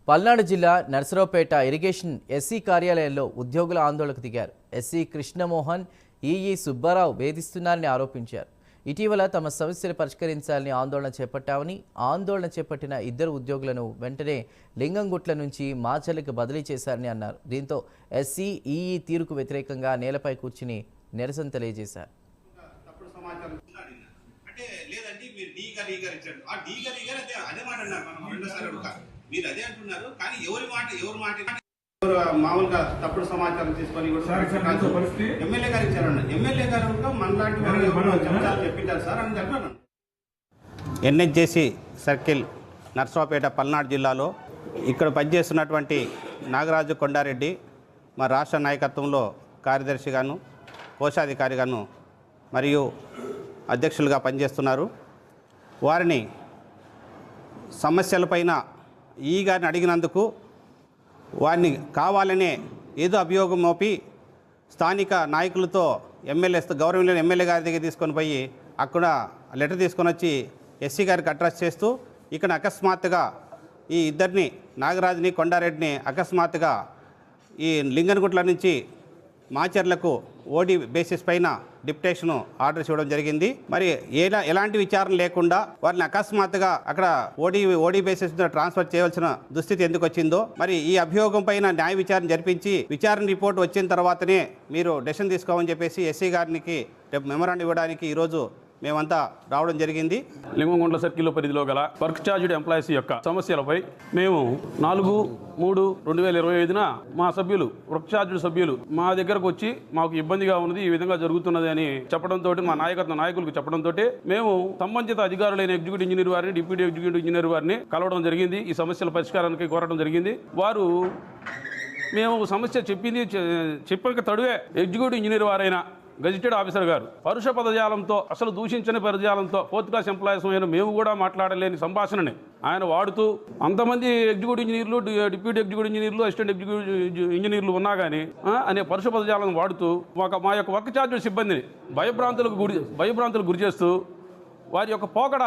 పల్నాడు జిల్లా Narasaraopet irrigation SC కార్యాలయంలో ఉద్యోగుల ఆందోళనకు దిగారు. ఎస్సీ కృష్ణమోహన్, ఈఈ సుబ్బారావు వేధిస్తున్నారని ఆరోపించారు. ఇటీవల తమ సమస్యలు పరిష్కరించాలని ఆందోళన చేపట్టామని, ఆందోళన చేపట్టిన ఇద్దరు ఉద్యోగులను వెంటనే లింగంగుట్ల నుంచి మాచర్లకు బదిలీ చేశారని అన్నారు. దీంతో ఎస్సీ, ఈఈ తీరుకు వ్యతిరేకంగా నేలపై కూర్చుని నిరసన తెలియజేశారు. మీరు అదే అంటున్నారు, కానీ ఎవరి మాట మామూలుగా తప్పుడు సమాచారం తీసుకొని ఎమ్మెల్యే గారు ఇచ్చారన్న. ఎమ్మెల్యే గారు మనలాంటి చెప్పించారు సార్ అని అంటున్నాను. ఎన్హెచ్జేసి సర్కిల్ నర్సరావుపేట పల్నాడు జిల్లాలో ఇక్కడ పనిచేస్తున్నటువంటి నాగరాజు కొండారెడ్డి మా రాష్ట్ర నాయకత్వంలో కార్యదర్శిగాను, కోశాధికారిగాను మరియు అధ్యక్షులుగా పనిచేస్తున్నారు. వారిని సమస్యలపైన ఈ గారిని అడిగినందుకు వారిని కావాలనే ఏదో అభియోగం మోపి స్థానిక నాయకులతో గౌరవనీయులైన ఎమ్మెల్యే గారి దగ్గర తీసుకొని పోయి అక్కడ లెటర్ తీసుకొని వచ్చి ఎస్సీ గారికి అడ్రస్ చేస్తూ ఇక్కడ అకస్మాత్తుగా ఈ ఇద్దరిని, నాగరాజుని, కొండారెడ్డిని అకస్మాత్తుగా ఈ లింగన్గుట్ల నుంచి మాచర్లకు ఓడి బేసిస్ పైన డిప్యుటేషన్ ఆర్డర్స్ ఇవ్వడం జరిగింది. మరి ఎలాంటి విచారణ లేకుండా వారిని అకస్మాత్తుగా అక్కడ ఓడి బేసిస్ ట్రాన్స్ఫర్ చేయవలసిన దుస్థితి ఎందుకు వచ్చిందో, మరి ఈ అభియోగం పైన న్యాయ విచారణ జరిపించి విచారణ రిపోర్ట్ వచ్చిన తర్వాతనే మీరు డెసిషన్ తీసుకోమని చెప్పేసి ఎస్సీ గారికి మెమరాండం ఇవ్వడానికి ఈరోజు మేమంతా రావడం జరిగింది. లింగంగుంట్ల సర్కిల్ పరిధిలో గల వర్క్ ఛార్జ్డ్ ఎంప్లాయీస్ యొక్క సమస్యలపై మేము 4/3/2025 మా సభ్యులు, వర్క్ ఛార్జ్డ్ సభ్యులు మా దగ్గరకు వచ్చి మాకు ఇబ్బందిగా ఉన్నది, ఈ విధంగా జరుగుతున్నది అని చెప్పడంతో, మా నాయకులకు చెప్పడంతో మేము సంబంధిత అధికారులైన ఎగ్జిక్యూటివ్ ఇంజనీర్ వారిని, డిప్యూటీ ఎగ్జిక్యూటివ్ ఇంజనీర్ వారిని కలవడం జరిగింది. ఈ సమస్యల పరిష్కారానికి కోరడం జరిగింది. వారు మేము సమస్య చెప్పక తడువే ఎగ్జిక్యూటివ్ ఇంజనీర్ వారైన గెజిటెడ్ ఆఫీసర్ గారు పరుష పదజాలంతో, అసలు దూషించని పదజాలంతో, 4th క్లాస్ ఎంప్లాయీస్ అయిన మేము కూడా మాట్లాడలేని సంభాషణని ఆయన వాడుతూ, అంతమంది ఎగ్జిక్యూటివ్ ఇంజనీర్లు, డిప్యూటీ ఎగ్జిక్యూటివ్ ఇంజనీర్లు, అసిస్టెంట్ ఎగ్జిక్యూటివ్ ఇంజనీర్లు ఉన్నా కానీ అనే పరుష పదజాలను వాడుతూ మా యొక్క వర్క్ ఛార్జ్ సిబ్బందిని భయభ్రాంతులకు గురి చేస్తూ వారి యొక్క పోకడ